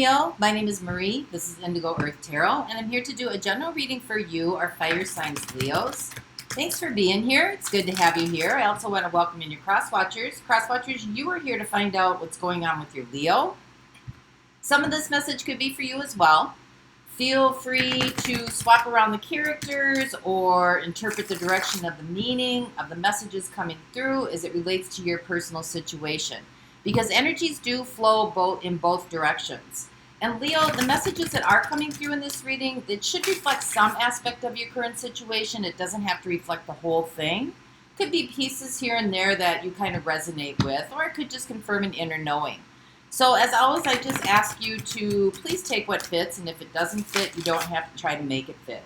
Leo. My name is Marie. This is Indigo Earth Tarot, and I'm here to do a general reading for you, our fire signs Leos. Thanks for being here. It's good to have you here. I also want to welcome in your cross-watchers. Cross-watchers, you are here to find out what's going on with your Leo. Some of this message could be for you as well. Feel free to swap around the characters or interpret the direction of the meaning of the messages coming through as it relates to your personal situation. Because energies do flow in both directions. And Leo, the messages that are coming through in this reading, it should reflect some aspect of your current situation. It doesn't have to reflect the whole thing. Could be pieces here and there that you kind of resonate with, or it could just confirm an inner knowing. So as always, I just ask you to please take what fits, and if it doesn't fit, you don't have to try to make it fit.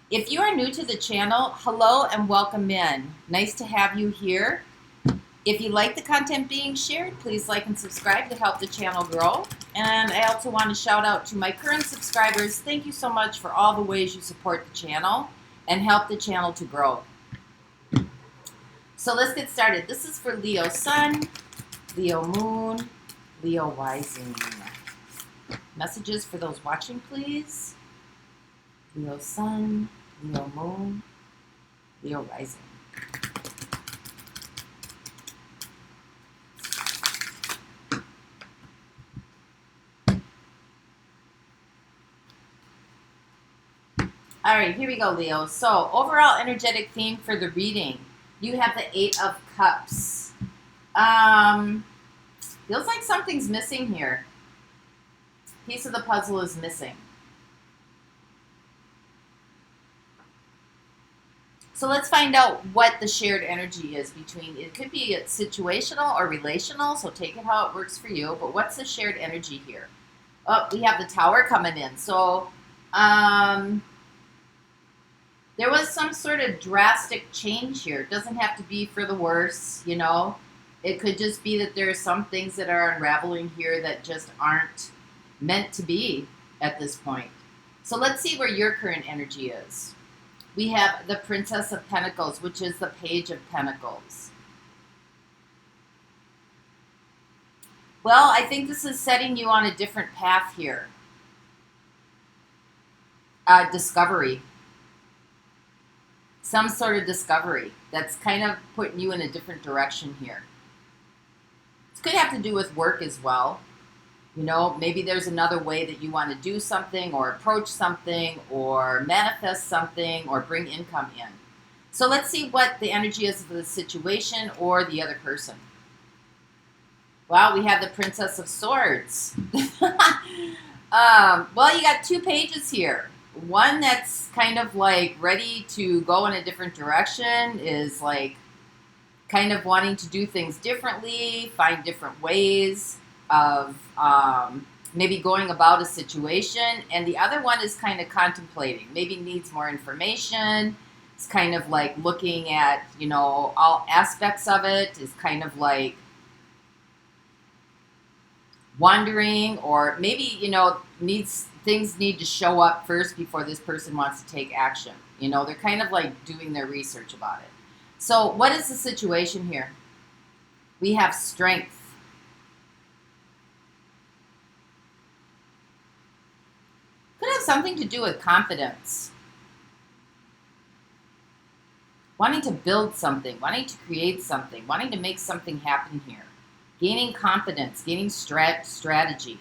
If you are new to the channel, hello and welcome in. Nice to have you here. If you like the content being shared, please like and subscribe to help the channel grow. And I also want to shout out to my current subscribers. Thank you so much for all the ways you support the channel and help the channel to grow. So let's get started. This is for Leo Sun, Leo Moon, Leo Rising. Messages for those watching, please. Leo Sun, Leo Moon, Leo Rising. All right, here we go, Leo. So, overall energetic theme for the reading. You have the Eight of Cups. Feels like something's missing here. Piece of the puzzle is missing. So let's find out what the shared energy is between, it could be situational or relational, so take it how it works for you, but what's the shared energy here? Oh, we have the Tower coming in. So, there was some sort of drastic change here. It doesn't have to be for the worse, you know. It could just be that there are some things that are unraveling here that just aren't meant to be at this point. So let's see where your current energy is. We have the Princess of Pentacles, which is the Page of Pentacles. Well, I think this is setting you on a different path here. Discovery. Some sort of discovery that's kind of putting you in a different direction here. It could have to do with work as well. You know, maybe there's another way that you want to do something or approach something or manifest something or bring income in. So let's see what the energy is for the situation or the other person. Wow, we have the Princess of Swords. Well, you got two pages here. One that's kind of like ready to go in a different direction, is like kind of wanting to do things differently, find different ways of maybe going about a situation. And the other one is kind of contemplating, maybe needs more information. It's kind of like looking at, you know, all aspects of it, is kind of like wondering, or maybe, you know, things need to show up first before this person wants to take action. You know, they're kind of like doing their research about it. So what is the situation here? We have strength. Could have something to do with confidence. Wanting to build something, wanting to create something, wanting to make something happen here. Gaining confidence, gaining strategy.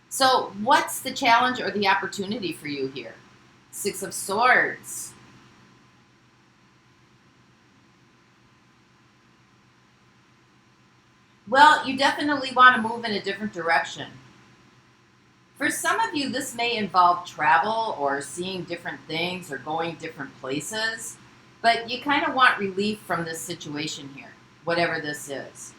So what's the challenge or the opportunity for you here? Six of Swords. Well, you definitely want to move in a different direction. For some of you, this may involve travel or seeing different things or going different places, but you kind of want relief from this situation here, whatever this is.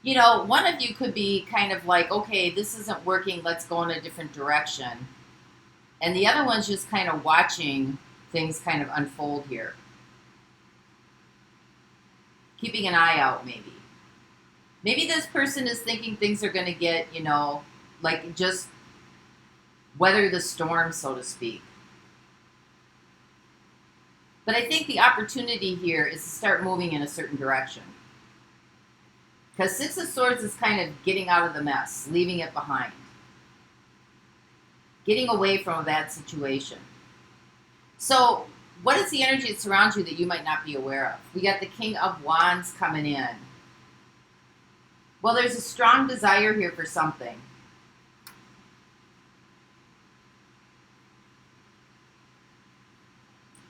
You know, one of you could be kind of like, okay, this isn't working, let's go in a different direction. And the other one's just kind of watching things kind of unfold here. Keeping an eye out, maybe. Maybe this person is thinking things are going to get, you know, like just weather the storm, so to speak. But I think the opportunity here is to start moving in a certain direction. Because Six of Swords is kind of getting out of the mess, leaving it behind. Getting away from a bad situation. So, what is the energy that surrounds you that you might not be aware of? We got the King of Wands coming in. Well, there's a strong desire here for something.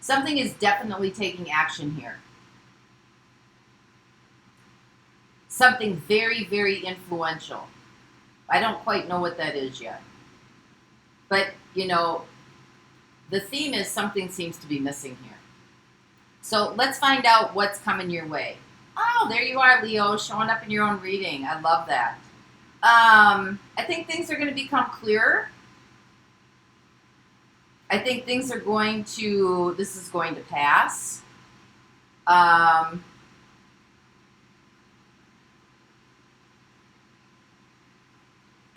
Something is definitely taking action here. Something very, very influential. I don't quite know what that is yet. But, you know, the theme is something seems to be missing here. So let's find out what's coming your way. Oh, there you are, Leo, showing up in your own reading. I love that. I think things are going to become clearer. I think things are going to, this is going to pass. I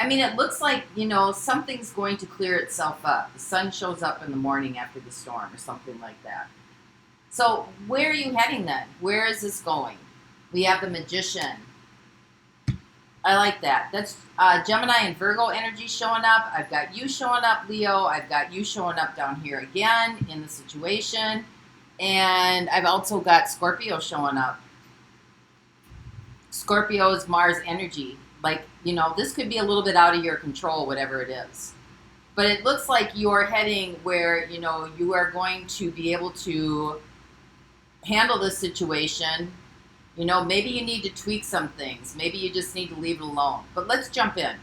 mean, it looks like, you know, something's going to clear itself up. The sun shows up in the morning after the storm or something like that. So where are you heading then? Where is this going? We have the Magician. I like that. That's Gemini and Virgo energy showing up. I've got you showing up, Leo. I've got you showing up down here again in the situation. And I've also got Scorpio showing up. Scorpio is Mars energy. Like, you know, this could be a little bit out of your control, whatever it is. But it looks like you're heading where, you know, you are going to be able to handle this situation. You know, maybe you need to tweak some things. Maybe you just need to leave it alone. But let's jump in.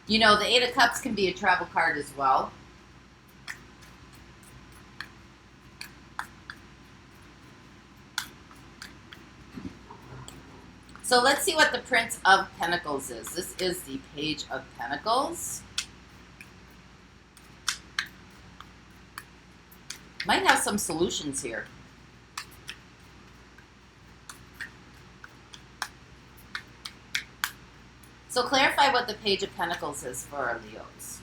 You know, the Eight of Cups can be a travel card as well. So let's see what the Prince of Pentacles is. This is the Page of Pentacles. Might have some solutions here. So clarify what the Page of Pentacles is for our Leos.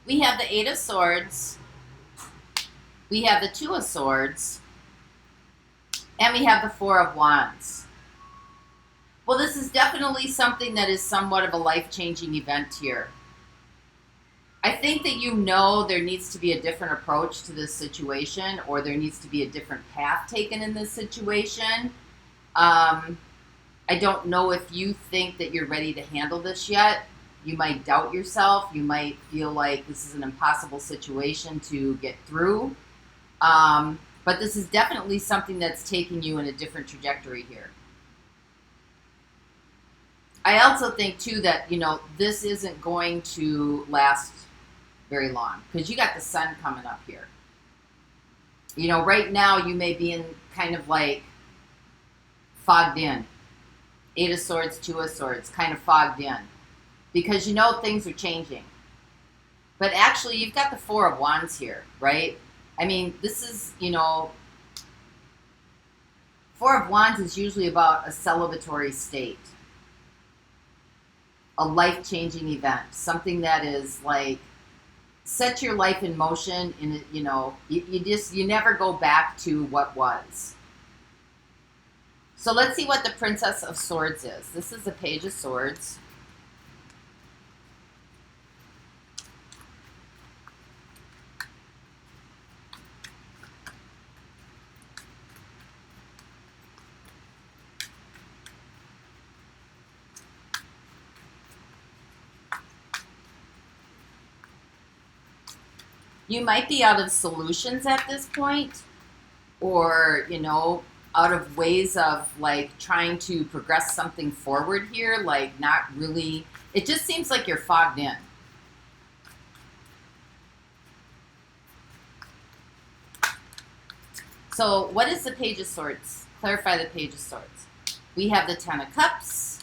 We have the Eight of Swords, we have the Two of Swords, and we have the Four of Wands. Well, this is definitely something that is somewhat of a life-changing event here. I think that you know there needs to be a different approach to this situation, or there needs to be a different path taken in this situation. I don't know if you think that you're ready to handle this yet. You might doubt yourself. You might feel like this is an impossible situation to get through. But this is definitely something that's taking you in a different trajectory here. I also think, too, that, you know, this isn't going to last very long because you got the sun coming up here. You know, right now you may be in kind of like fogged in. Eight of Swords, Two of Swords, kind of fogged in. Because you know things are changing. But actually, you've got the Four of Wands here, right? I mean, this is, you know, Four of Wands is usually about a celebratory state. A life-changing event. Something that is like, set your life in motion, and you know, you never go back to what was. So let's see what the Princess of Swords is. This is the Page of Swords. You might be out of solutions at this point, or, you know, out of ways of like trying to progress something forward here, like not really, it just seems like you're fogged in. So what is the Page of Swords? Clarify the Page of Swords. We have the Ten of Cups.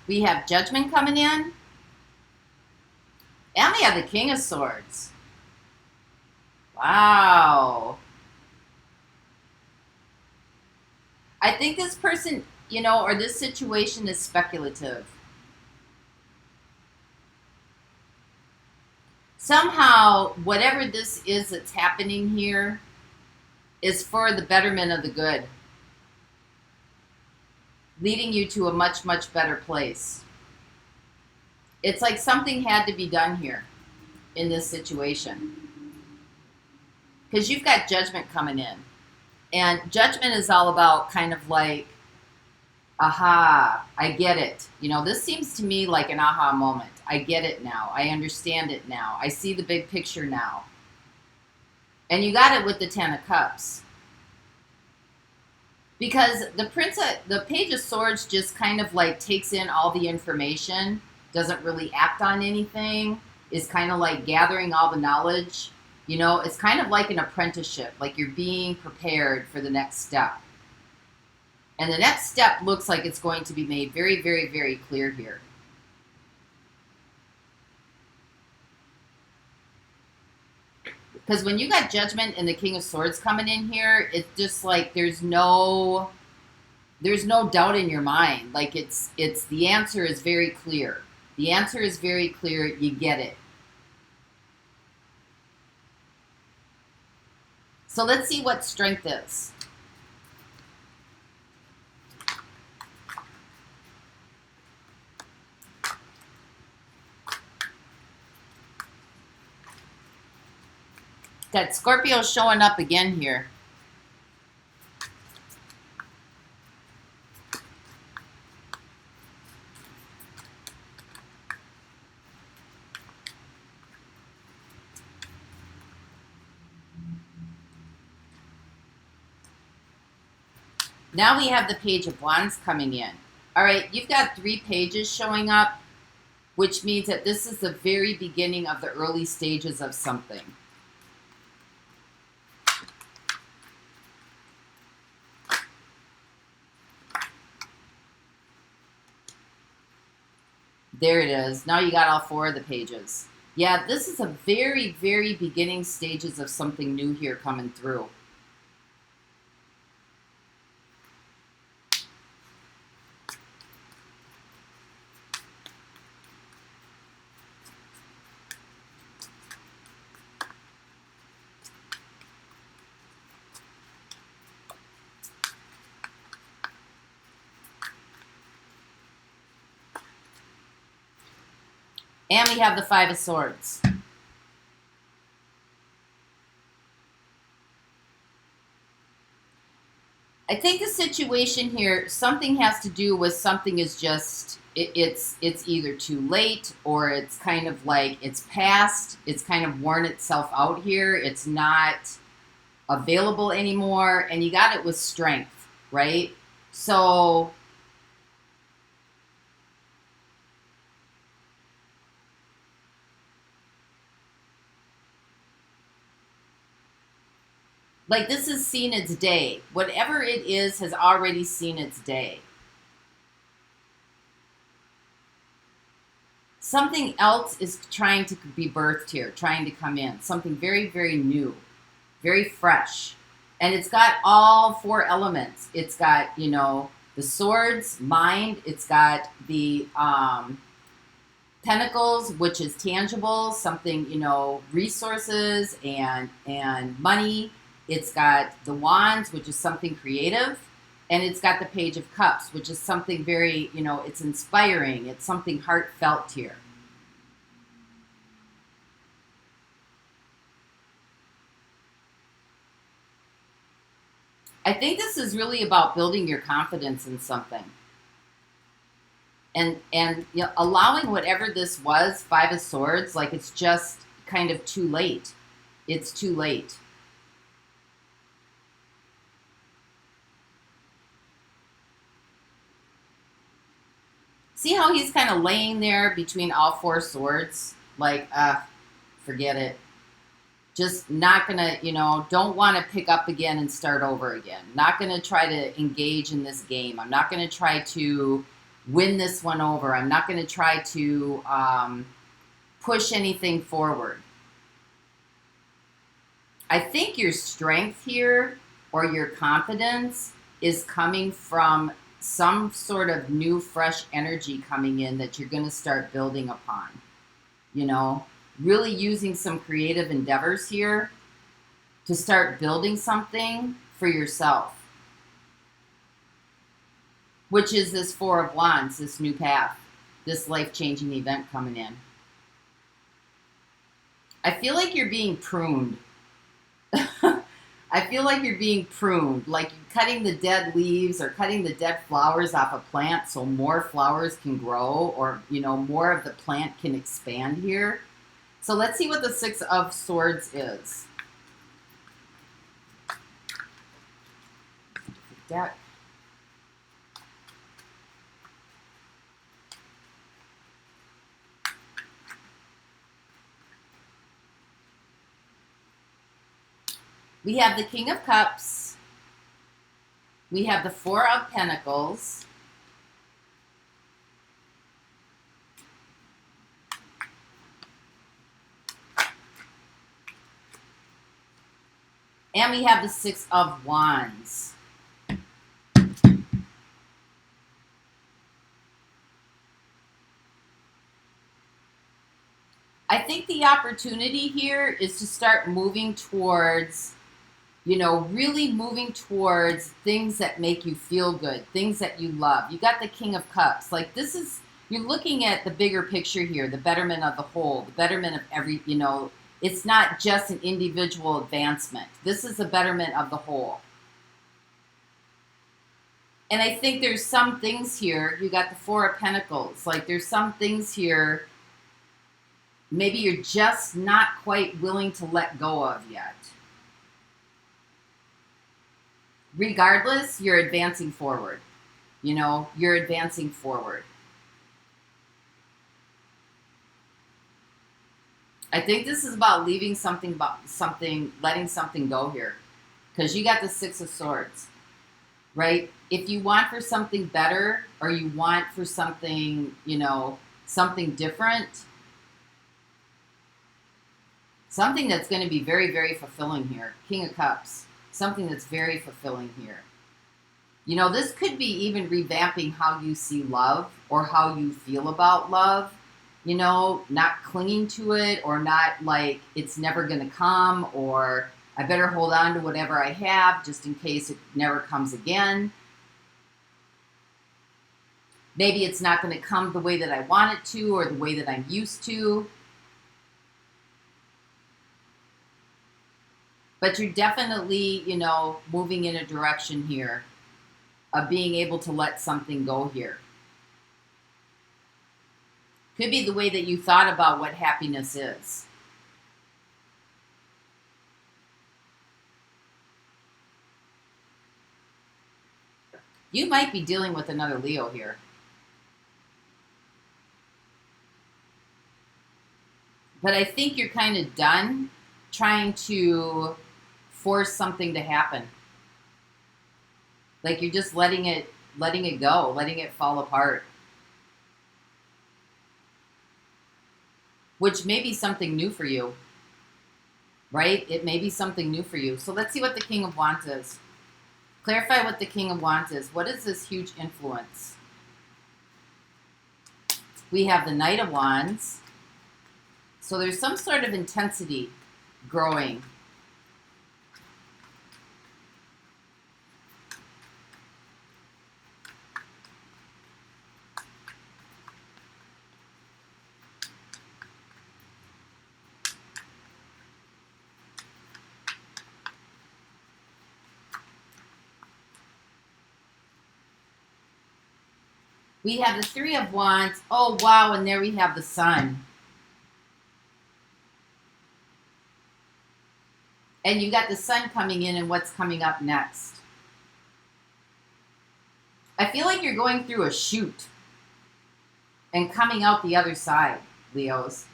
We have Judgment coming in. And we have the King of Swords. Wow. I think this person, or this situation is speculative. Somehow, whatever this is that's happening here is for the betterment of the good, leading you to a much, much better place. It's like something had to be done here in this situation. Because you've got judgment coming in. And judgment is all about kind of like, aha, I get it. This seems to me like an aha moment. I get it now. I understand it now. I see the big picture now. And you got it with the Ten of Cups. Because the Page of Swords just kind of like takes in all the information, doesn't really act on anything, is kind of like gathering all the knowledge. It's kind of like an apprenticeship, like you're being prepared for the next step. And the next step looks like it's going to be made very, very, very clear here. Because when you got Judgment and the King of Swords coming in here, it's just like there's no doubt in your mind. Like it's the answer is very clear. The answer is very clear. You get it. So let's see what strength is. Got Scorpio showing up again here. Now we have the Page of Wands coming in. All right, you've got 3 pages showing up, which means that this is the very beginning of the early stages of something. There it is. Now you got all 4 of the pages. Yeah, this is a very, very beginning stages of something new here coming through. And we have the 5 of Swords. I think the situation here, something has to do with something is just, it's either too late or it's kind of like it's past. It's kind of worn itself out here. It's not available anymore. And you got it with strength, right? So like this has seen its day. Whatever it is has already seen its day. Something else is trying to be birthed here, trying to come in. Something very, very new, very fresh. And it's got all 4 elements. It's got, the swords, mind. It's got the pentacles, which is tangible, something, resources and money. It's got the wands, which is something creative. And it's got the Page of Cups, which is something very, it's inspiring. It's something heartfelt here. I think this is really about building your confidence in something. And allowing whatever this was, 5 of Swords, like it's just kind of too late. It's too late. See how he's kind of laying there between all 4 swords? Like, forget it. Just not going to, don't want to pick up again and start over again. Not going to try to engage in this game. I'm not going to try to win this one over. I'm not going to try to push anything forward. I think your strength here or your confidence is coming from some sort of new, fresh energy coming in that you're going to start building upon. You know, really using some creative endeavors here to start building something for yourself, which is this Four of Wands, this new path, this life-changing event coming in. I feel like you're being pruned. I feel like you're being pruned, like you're cutting the dead leaves or cutting the dead flowers off a plant so more flowers can grow, or, you know, more of the plant can expand here. So let's see what the Six of Swords is. Deck. We have the King of Cups. We have the Four of Pentacles. And we have the Six of Wands. I think the opportunity here is to start moving towards, you know, really moving towards things that make you feel good, things that you love. You got the King of Cups. Like, this is, you're looking at the bigger picture here, the betterment of the whole, the betterment of every, you know, it's not just an individual advancement. This is the betterment of the whole. And I think there's some things here, you got the Four of Pentacles. Like, there's some things here maybe you're just not quite willing to let go of yet. Regardless, you're advancing forward. You know, you're advancing forward. I think this is about leaving something, letting something go here. Because you got the Six of Swords, right? If you want for something better, or you want for something, you know, something different, something that's going to be very, very fulfilling here. King of Cups. Something that's very fulfilling here. You know, this could be even revamping how you see love or how you feel about love. You know, not clinging to it, or not like it's never going to come, or I better hold on to whatever I have just in case it never comes again. Maybe it's not going to come the way that I want it to, or the way that I'm used to. But you're definitely, you know, moving in a direction here of being able to let something go here. Could be the way that you thought about what happiness is. You might be dealing with another Leo here. But I think you're kind of done trying to force something to happen. Like, you're just letting it go, letting it fall apart. Which may be something new for you, right? It may be something new for you. So let's see what the King of Wands is. Clarify what the King of Wands is. What is this huge influence? We have the Knight of Wands. So there's some sort of intensity growing. We have the Three of Wands. Oh, wow, and there we have the Sun. And you got the Sun coming in, and what's coming up next. I feel like you're going through a chute and coming out the other side, Leos.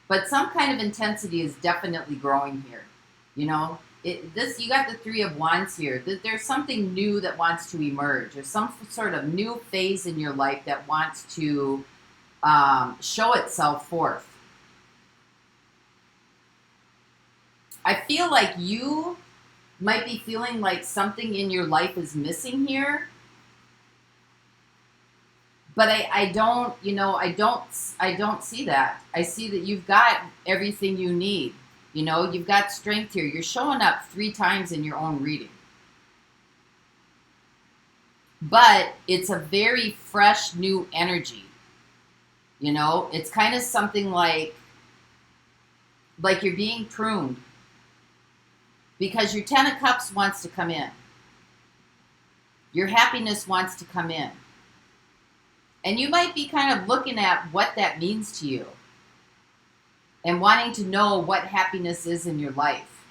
But some kind of intensity is definitely growing here. You know, you got the Three of Wands here. There's something new that wants to emerge. There's some sort of new phase in your life that wants to show itself forth. I feel like you might be feeling like something in your life is missing here. But I don't, I don't see that. I see that you've got everything you need. You've got strength here. You're showing up 3 times in your own reading. But it's a very fresh, new energy. It's kind of something like you're being pruned. Because your 10 of Cups wants to come in. Your happiness wants to come in. And you might be kind of looking at what that means to you. And wanting to know what happiness is in your life.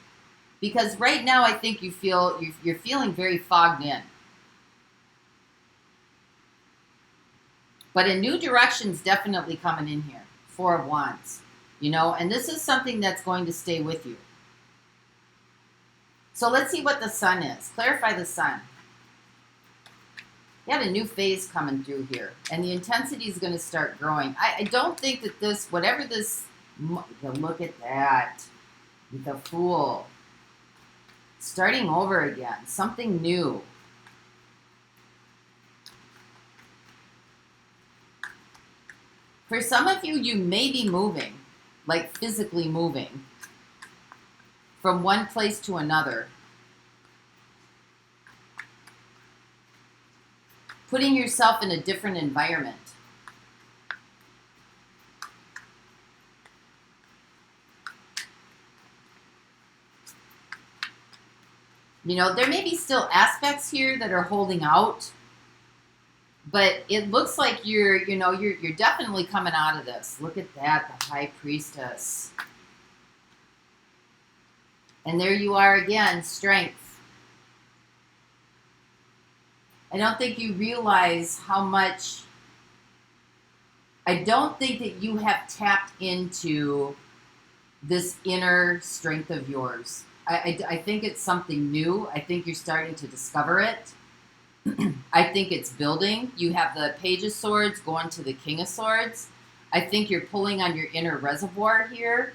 Because right now I think you're feeling very fogged in. But a new direction's definitely coming in here. 4 of Wands. And this is something that's going to stay with you. So let's see what the Sun is. Clarify the Sun. You have a new phase coming through here. And the intensity is going to start growing. I don't think that this, whatever this, look at that. The Fool. Starting over again. Something new. For some of you, you may be moving. Like physically moving. From one place to another. Putting yourself in a different environment. There may be still aspects here that are holding out. But it looks like you're definitely coming out of this. Look at that, the High Priestess. And there you are again, strength. I don't think you realize how much, I don't think that you have tapped into this inner strength of yours. I think it's something new. I think you're starting to discover it. I think it's building. You have the Page of Swords going to the King of Swords. I think you're pulling on your inner reservoir here.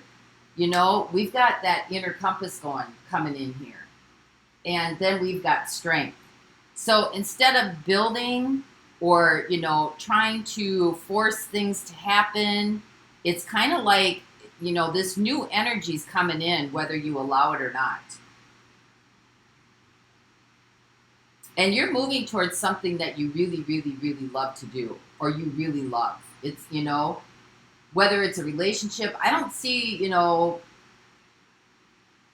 We've got that inner compass coming in here. And then we've got strength. So instead of building or, trying to force things to happen, it's kind of like, this new energy's coming in whether you allow it or not. And you're moving towards something that you really, really, really love to do, or you really love. It's, whether it's a relationship. I don't see,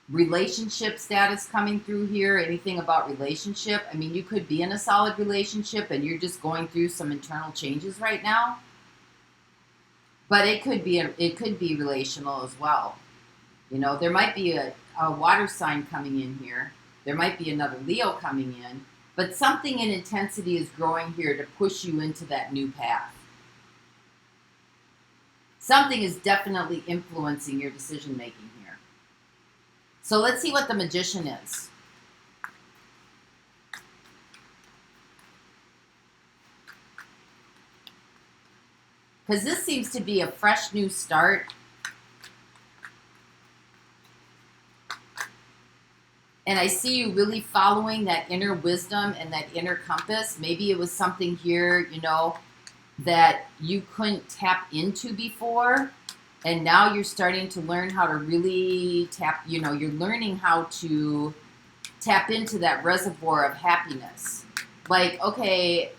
relationship status coming through here, anything about relationship. I mean, you could be in a solid relationship and you're just going through some internal changes right now. But it could be relational as well. There might be a water sign coming in here. There might be another Leo coming in. But something in intensity is growing here to push you into that new path. Something is definitely influencing your decision making here. So let's see what the Magician is. Because this seems to be a fresh new start. And I see you really following that inner wisdom and that inner compass. Maybe it was something here, that you couldn't tap into before. And now you're starting to learn how to really tap, you're learning how to tap into that reservoir of happiness. Like, okay,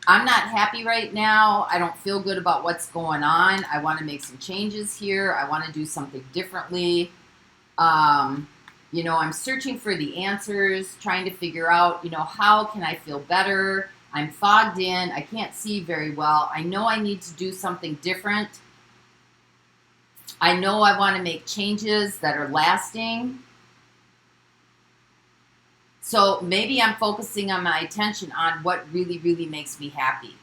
I'm not happy right now. I don't feel good about what's going on. I want to make some changes here. I want to do something differently. I'm searching for the answers, trying to figure out, how can I feel better? I'm fogged in. I can't see very well. I know I need to do something different. I know I want to make changes that are lasting. So maybe I'm focusing on my attention on what really, really makes me happy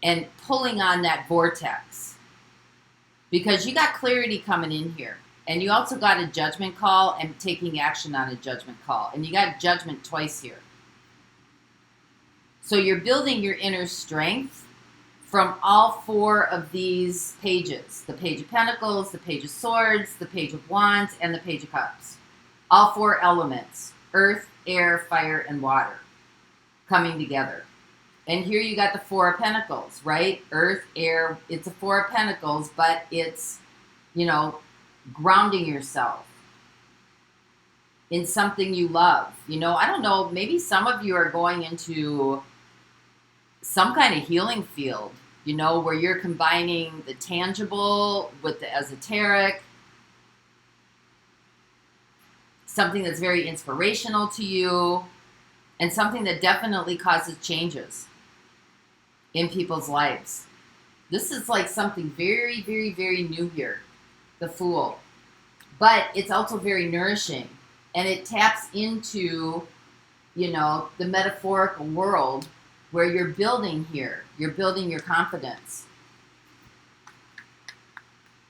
and pulling on that vortex, because you got clarity coming in here. And you also got a judgment call and taking action on a judgment call. And you got judgment twice here. So you're building your inner strength from all 4 of these pages. The Page of Pentacles, the Page of Swords, the Page of Wands, and the Page of Cups. All four elements, earth, air, fire, and water, coming together. And here you got the Four of Pentacles, right? Earth, air, it's a Four of Pentacles, but it's, you know, grounding yourself in something you love. You know, I don't know, maybe some of you are going into some kind of healing field, you know, where you're combining the tangible with the esoteric, something that's very inspirational to you, and something that definitely causes changes in people's lives. This is like something very, very, very new here, the Fool. But it's also very nourishing, and it taps into, you know, the metaphorical world where you're building here. You're building your confidence.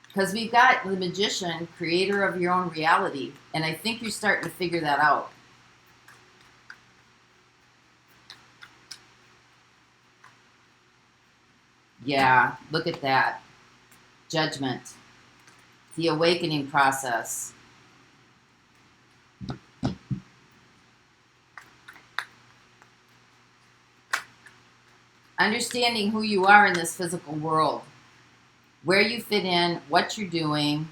Because we've got the Magician, creator of your own reality, and I think you're starting to figure that out. Yeah, look at that. Judgment. The awakening process. Understanding who you are in this physical world. Where you fit in, what you're doing.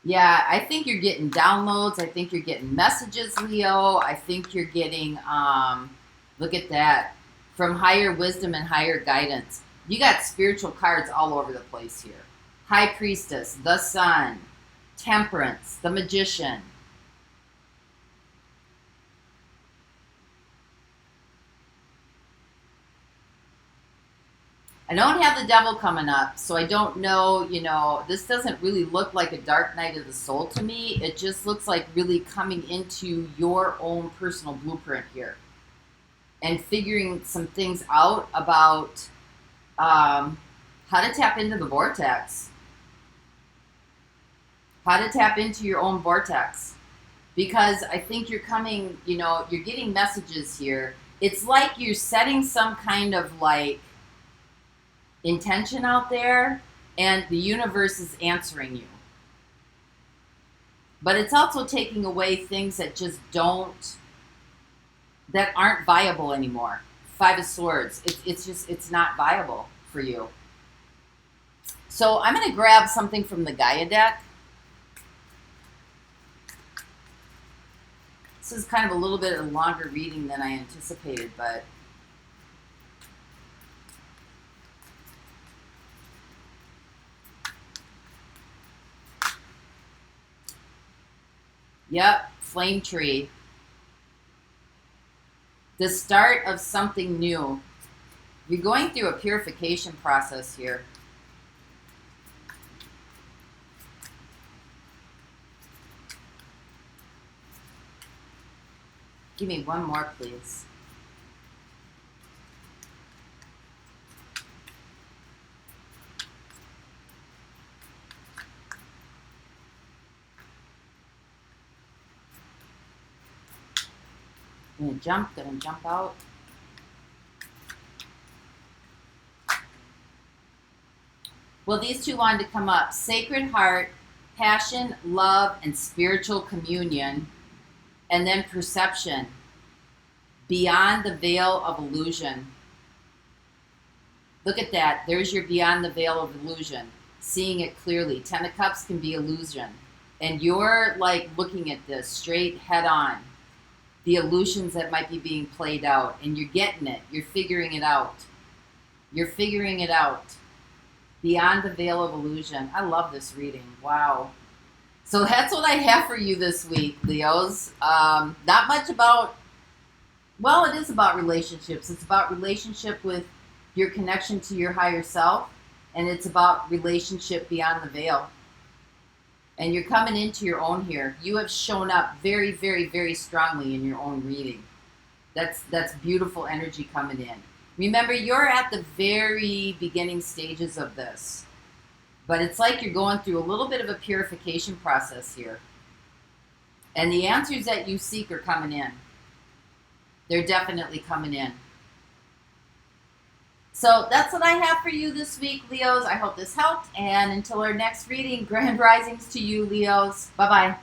Yeah, I think you're getting downloads. I think you're getting messages, Leo. I think you're getting, look at that, from higher wisdom and higher guidance. You got spiritual cards all over the place here. High Priestess, the Sun, Temperance, the Magician. I don't have the Devil coming up, so I don't know, you know, this doesn't really look like a dark night of the soul to me. It just looks like really coming into your own personal blueprint here and figuring some things out about how to tap into the vortex, how to tap into your own vortex, because I think you're coming, you know, you're getting messages here. It's like you're setting some kind of like intention out there, and the universe is answering you. But it's also taking away things that just that aren't viable anymore. Five of Swords, it's not viable for you. So I'm going to grab something from the Gaia deck. This is kind of a little bit of a longer reading than I anticipated, but yep, Flame Tree. The start of something new. You're going through a purification process here. Give me one more, please. Gonna jump out. Well, these two wanted to come up. Sacred Heart, Passion, Love, and Spiritual Communion. And then Perception. Beyond the Veil of Illusion. Look at that. There's your Beyond the Veil of Illusion. Seeing it clearly. Ten of Cups can be illusion. And you're like looking at this straight head on. The illusions that might be being played out, and you're getting it. You're figuring it out. You're figuring it out. Beyond the Veil of Illusion. I love this reading. Wow. So that's what I have for you this week, Leos. Not much about, well, it is about relationships. It's about relationship with your connection to your higher self, and it's about relationship beyond the veil. And you're coming into your own here. You have shown up very, very, very strongly in your own reading. That's beautiful energy coming in. Remember, you're at the very beginning stages of this. But it's like you're going through a little bit of a purification process here. And the answers that you seek are coming in. They're definitely coming in. So that's what I have for you this week, Leos. I hope this helped. And until our next reading, grand risings to you, Leos. Bye-bye.